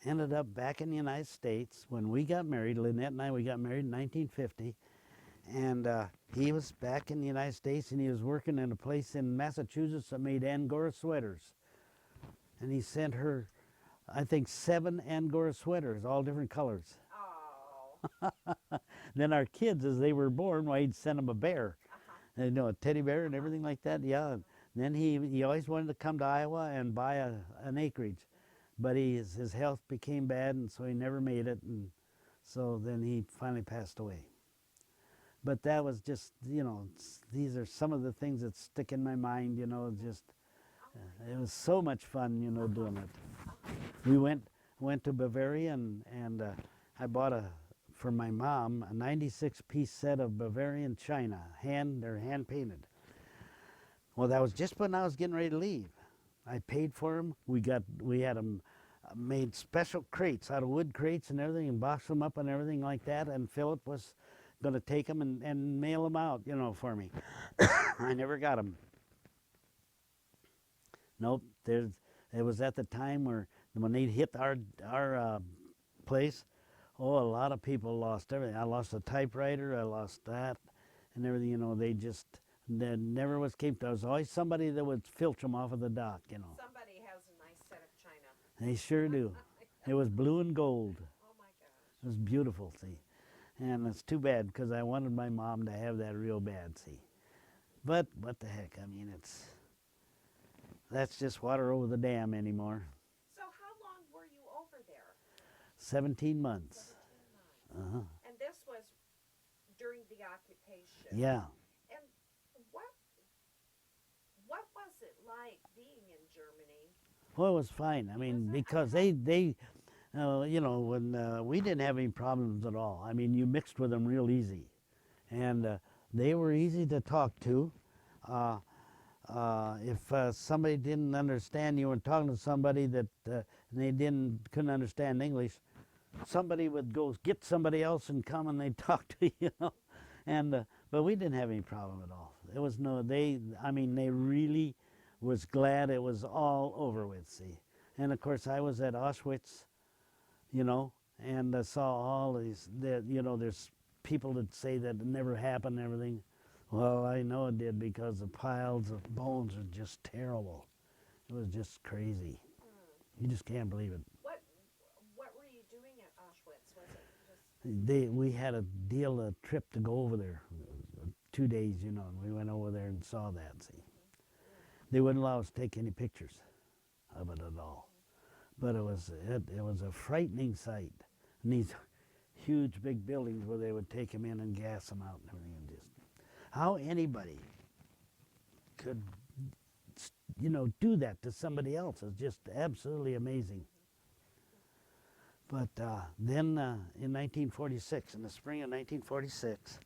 ended up back in the United States when we got married. Lynette and I, we got married in 1950. And he was back in the United States, and he was working in a place in Massachusetts that made Angora sweaters. And he sent her, I think, 7 Angora sweaters, all different colors. Oh. Then our kids, as they were born, well, he'd send them a bear, Uh-huh. you know, a teddy bear and everything like that. Yeah. And then he always wanted to come to Iowa and buy an acreage, but his health became bad, and so he never made it. And so then he finally passed away. But that was just, you know, these are some of the things that stick in my mind, you know, just, it was so much fun, you know, doing it. We went to Bavaria, and I bought for my mom, a 96-piece set of Bavarian china, they're hand painted. Well, that was just when I was getting ready to leave. I paid for them. We had them made special crates out of wood crates and everything, and boxed them up and everything like that, and Philip was going to take them and mail them out, you know, for me. I never got them. Nope. It was at the time when they hit our place. Oh, a lot of people lost everything. I lost a typewriter. I lost that, and everything. You know, they never was came. There was always somebody that would filch them off of the dock. You know. Somebody has a nice set of china. They sure do. It was blue and gold. Oh my gosh. It was beautiful. See. And it's too bad because I wanted my mom to have that real bad, see. But what the heck, I mean, that's just water over the dam anymore. So how long were you over there? 17 months. 17 months. And this was during the occupation. Yeah. And what was it like being in Germany? Well, it was fine. I mean, because they you know, when we didn't have any problems at all. I mean, you mixed with them real easy, and they were easy to talk to. If somebody didn't understand you and talking to somebody that they couldn't understand English, somebody would go get somebody else and come and they'd talk to you, you know. And but we didn't have any problem at all. It was I mean, they really was glad it was all over with. See, and of course I was at Auschwitz, you know, and I saw all these, you know, there's people that say that it never happened and everything. Well, I know it did because the piles of bones are just terrible. It was just crazy. You just can't believe it. What were you doing at Auschwitz? Was it just... We had a trip to go over there, 2 days, you know, and we went over there and saw that, see. They wouldn't allow us to take any pictures of it at all. But it was a frightening sight. And these huge big buildings where they would take them in and gas them out and everything. And just how anybody could, you know, do that to somebody else is just absolutely amazing. But then in 1946, in the spring of 1946,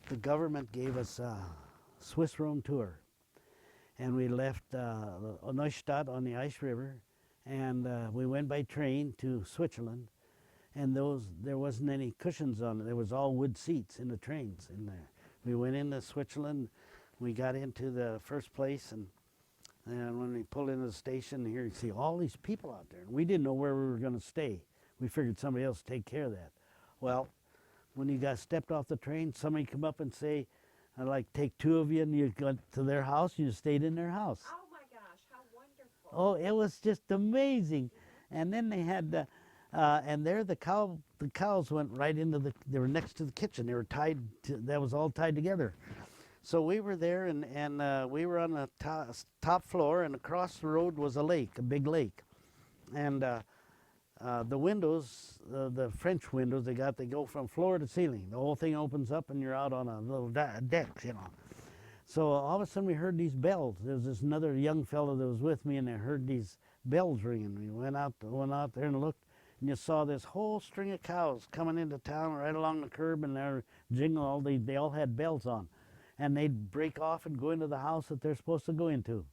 the government gave us a Swiss Rome tour. And we left Neustadt on the Ice River, and we went by train to Switzerland. And there wasn't any cushions on it. There was all wood seats in the trains in there. We went into Switzerland. We got into the first place, and when we pulled into the station, here you see all these people out there. And we didn't know where we were going to stay. We figured somebody else would take care of that. Well, when you got stepped off the train, somebody come up and say, I'd like to take 2 of you, and you got to their house, you stayed in their house. Oh my gosh, how wonderful. Oh, it was just amazing. And then they had, and there the cows went right into they were next to the kitchen. They were that was all tied together. So we were there, and we were on the top floor, and across the road was a lake, a big lake. And the windows, the French windows they go from floor to ceiling. The whole thing opens up, and you're out on a little deck, you know. So all of a sudden we heard these bells. There was this another young fellow that was with me, and I heard these bells ringing. We went out there and looked, and you saw this whole string of cows coming into town right along the curb, and they're jingling. They all had bells on, and they'd break off and go into the house that they're supposed to go into.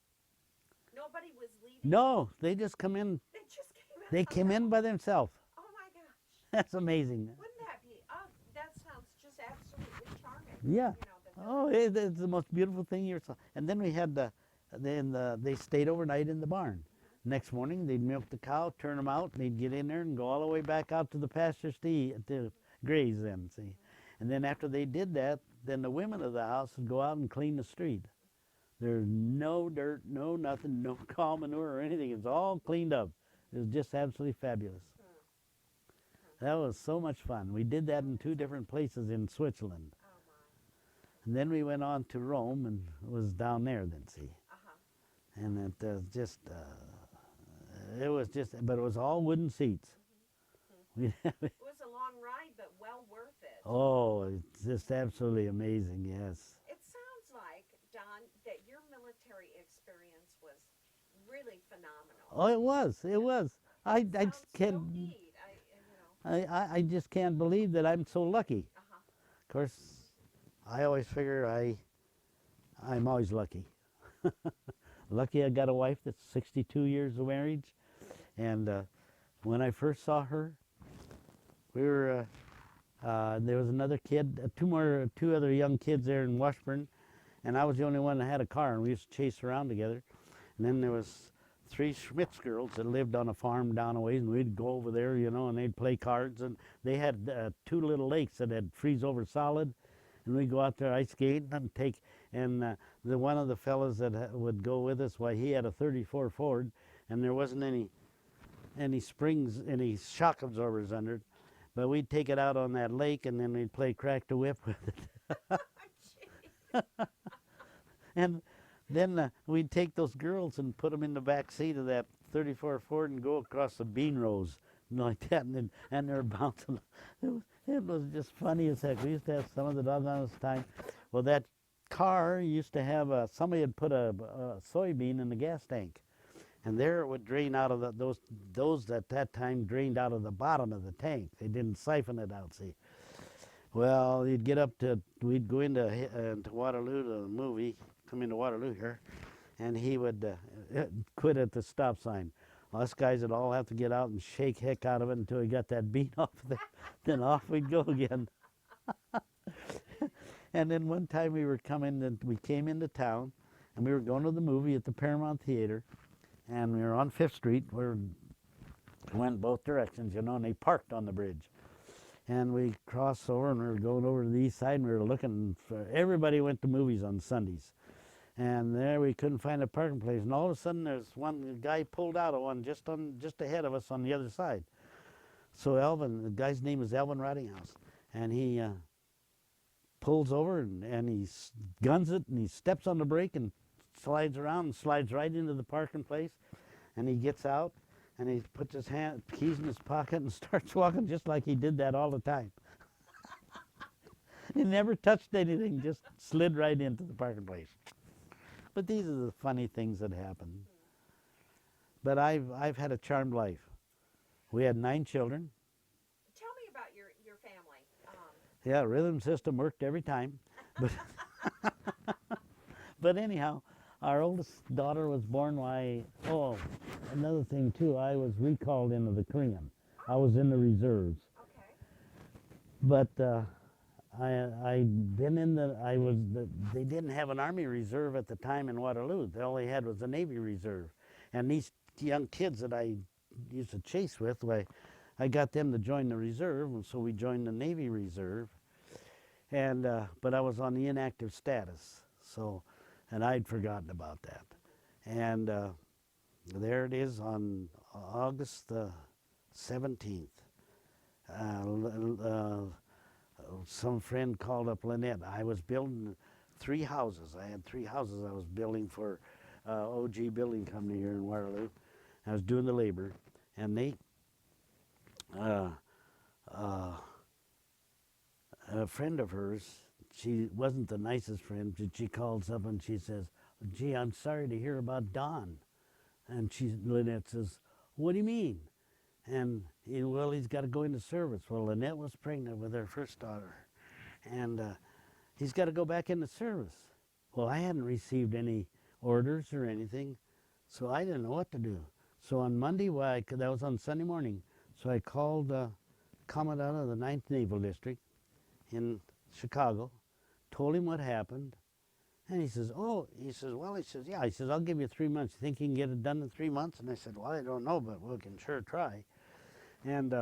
Nobody was leading? No, they just come in. They just came in? They came in by themselves. Oh my gosh. That's amazing. Wouldn't that be? Oh, that sounds just absolutely charming. Yeah. You know, Oh, it's the most beautiful thing you ever saw. And then we had they stayed overnight in the barn. Next morning, they'd milk the cow, turn them out, and they'd get in there and go all the way back out to the pastures to eat, to graze then, see. And then after they did that, then the women of the house would go out and clean the street. There's no dirt, no nothing, no cow manure or anything. It's all cleaned up. It was just absolutely fabulous. That was so much fun. We did that in 2 different places in Switzerland. Oh my. And then we went on to Rome and it was down there then, see. Uh-huh. And it was just, but it was all wooden seats. It was a long ride, but well worth it. Oh, it's just absolutely amazing, yes. It sounds like, Don, that your military experience was really phenomenal. Oh, it was, it was. I Sounds can't, so neat. You know. I just can't believe that I'm so lucky. Uh-huh. Of course, I always figure I'm always lucky. Lucky I got a wife that's 62 years of marriage. And when I first saw her, we were, there was another kid, two other young kids there in Washburn, and I was the only one that had a car, and we used to chase around together. And then there was 3 Schmitz girls that lived on a farm down a ways, and we'd go over there, you know, and they'd play cards. And they had 2 little lakes that had freeze over solid, and we'd go out there ice skating and take. And the one of the fellas that would go with us, why he had a 34 Ford, and there wasn't any springs, any shock absorbers under it. But we'd take it out on that lake, and then we'd play crack the whip with it. And then we'd take those girls and put them in the back seat of that 34 Ford and go across the bean rows and like that, and they're bouncing. It was just funny as heck. We used to have some of the doggonest time. Well, that car used to have somebody had put a soybean in the gas tank, and there it would drain out of those at that time drained out of the bottom of the tank. They didn't siphon it out, see. Well, we'd go into Waterloo to the movie, come into Waterloo here, and he would quit at the stop sign. Well, us guys would all have to get out and shake heck out of it until we got that bean off of there. Then off we'd go again. And then one time we came into town, and we were going to the movie at the Paramount Theater, and we were on 5th Street. We went both directions, you know, and they parked on the bridge. And we crossed over, and we were going over to the east side, and we were looking for, everybody went to movies on Sundays. And there we couldn't find a parking place, and all of a sudden there's one guy pulled out of one just ahead of us on the other side. So the guy's name is Alvin Rottinghouse, and he pulls over and he guns it, and he steps on the brake and slides around and slides right into the parking place. And he gets out and he puts his keys in his pocket and starts walking just like he did that all the time. He never touched anything, just slid right into the parking place. But these are the funny things that happen. But I've had a charmed life. We had 9 children. Tell me about your family. Yeah, rhythm system worked every time. But anyhow, our oldest daughter was born another thing too, I was recalled into the Korean. I was in the reserves. Okay. But they didn't have an Army Reserve at the time in Waterloo. They only had was a Navy Reserve. And these young kids that I used to chase with, I got them to join the reserve, and so we joined the Navy Reserve. And but I was on the inactive status, and I'd forgotten about that. And there it is on August the 17th. Some friend called up Lynette. I was building 3 houses. I had 3 houses I was building for OG Building Company here in Waterloo. I was doing the labor, and they a friend of hers, she wasn't the nicest friend, but she calls up and she says, "Gee, I'm sorry to hear about Don." And Lynette says, "What do you mean?" And he's got to go into service. Well, Lynette was pregnant with her first daughter, and he's got to go back into service. Well, I hadn't received any orders or anything, so I didn't know what to do. So on Monday, that was on Sunday morning, so I called Commandant of the 9th Naval District in Chicago, told him what happened, And he says, oh, he says, well, he says, yeah. He says, I'll give you 3 months. You think you can get it done in 3 months? And I said, well, I don't know, but we can sure try. And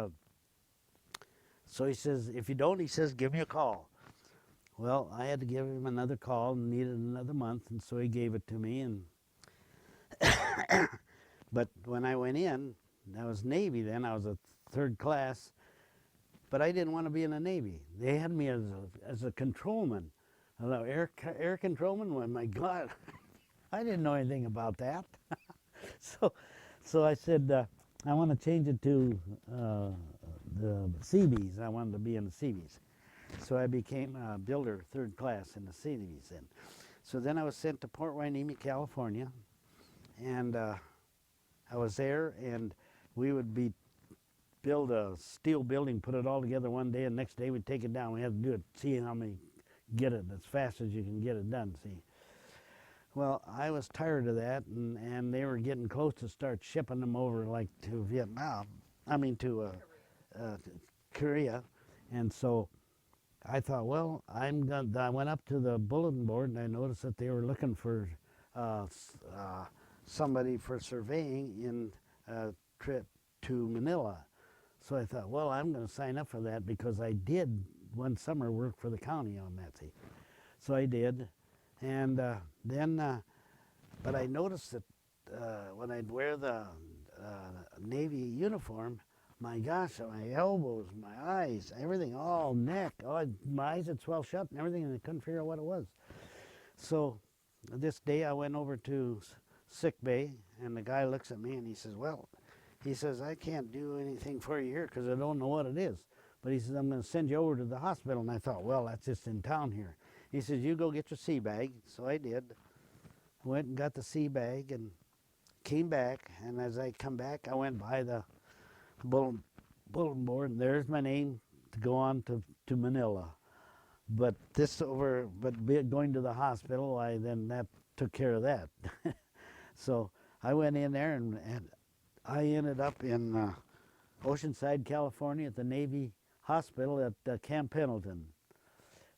so he says, if you don't, he says, give me a call. Well, I had to give him another call and needed another month, and so he gave it to me. And but when I went in, I was Navy then. I was a third class, but I didn't want to be in the Navy. They had me as a controlman, air controlman. Well, my God, I didn't know anything about that. so, so I said, I want to change it to the Seabees. I wanted to be in the Seabees. So I became a builder, third class in the Seabees then. So then I was sent to Port Hueneme, California, and I was there, and we would build a steel building, put it all together one day, and next day we'd take it down. We had to do it, see how many get it as fast as you can get it done, see. Well, I was tired of that, and they were getting close to start shipping them over, like to Vietnam, to Korea. And so I thought, well, I went up to the bulletin board, and I noticed that they were looking for somebody for surveying in a trip to Manila. So I thought, well, I'm going to sign up for that because I did one summer work for the county on that. See. So I did. And then, but I noticed that when I'd wear the Navy uniform, my gosh, my elbows, my eyes, everything, all neck, my eyes had swelled shut and everything, and I couldn't figure out what it was. So this day I went over to sick bay, and the guy looks at me and he says, well, he says, I can't do anything for you here because I don't know what it is. But he says, I'm going to send you over to the hospital. And I thought, well, that's just in town here. He says, you go get your sea bag. So I did. Went and got the sea bag and came back. And as I come back, I went by the bulletin board, and there's my name to go on to Manila. But going to the hospital, then that took care of that. So I went in there, and I ended up in Oceanside, California, at the Navy Hospital at Camp Pendleton.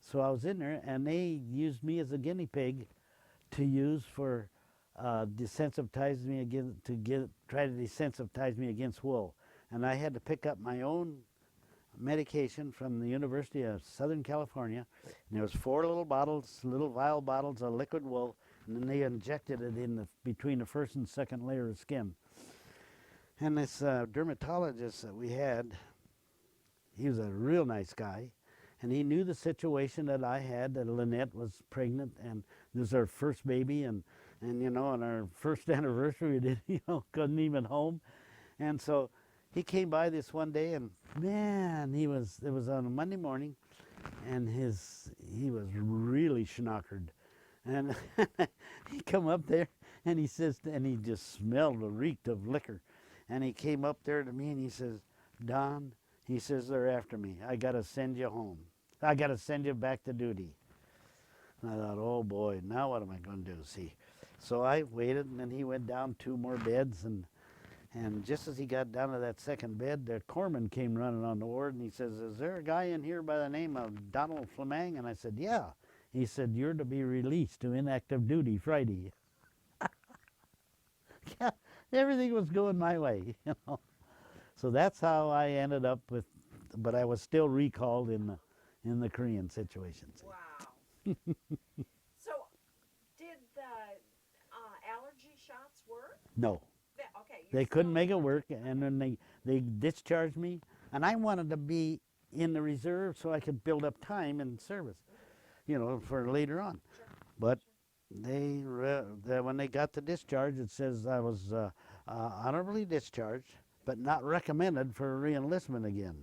So I was in there, and they used me as a guinea pig to use for desensitizing me try to desensitize me against wool. And I had to pick up my own medication from the University of Southern California, and there was 4 little vial bottles of liquid wool, and then they injected it in between the first and second layer of skin. And this dermatologist that we had, he was a real nice guy, and he knew the situation that I had, that Lynette was pregnant, and this was our first baby, and on our first anniversary, we couldn't even home. And so he came by this one day, and man, it was on a Monday morning, and he was really schnockered. And he come up there, and he says, and he just smelled the reeked of liquor. And he came up there to me, and he says, Don, he says, they're after me. I got to send you home. I got to send you back to duty. And I thought, oh boy, now what am I going to do? See, so I waited, and then he went down 2 more beds, and just as he got down to that second bed, the corpsman came running on the ward, and he says, is there a guy in here by the name of Donald Flammang? And I said, yeah. He said, you're to be released to inactive duty Friday. Yeah, everything was going my way, So that's how I ended up with, but I was still recalled in the Korean situation. Wow. So did the allergy shots work? No. Okay. They couldn't make it work, and then they discharged me, and I wanted to be in the reserve so I could build up time in service, for later on. Sure. But when they got the discharge, it says I was honorably discharged, but not recommended for re-enlistment again.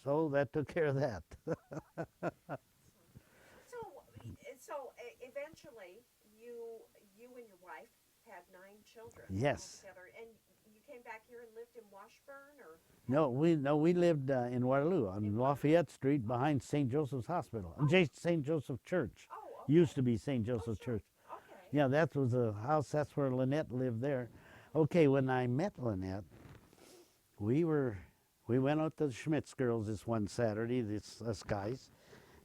So that took care of that. So eventually, you and your wife had 9 children. Yes. Together, and you came back here and lived in Washburn, or? No, we lived in Waterloo on Lafayette Street behind St. Joseph's Hospital. St. Joseph Church. Oh, okay. Used to be St. Joseph's Sure. Church. Okay. Yeah, that was a house. That's where Lynette lived there. Okay, when I met Lynette, we went out to the Schmitz girls this one Saturday, us guys,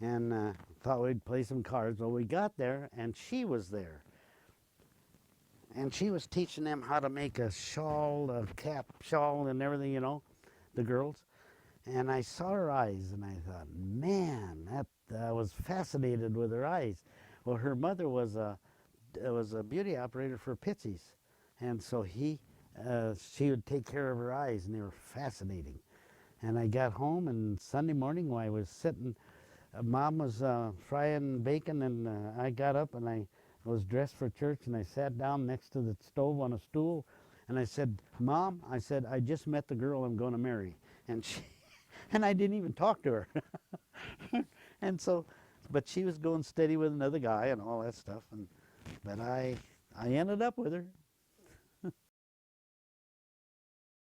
and thought we'd play some cards. Well, we got there, and she was there. And she was teaching them how to make a shawl, a cap shawl, and everything, you know, the girls. And I saw her eyes, and I thought, man, I was fascinated with her eyes. Well, her mother was a beauty operator for Pitsy's, and so she would take care of her eyes, and they were fascinating. And I got home, and Sunday morning while I was sitting, Mom was frying bacon, and I got up, and I was dressed for church, and I sat down next to the stove on a stool, and I said, Mom, I said, I just met the girl I'm going to marry. And she, and I didn't even talk to her. And so, but she was going steady with another guy and all that stuff, but I ended up with her.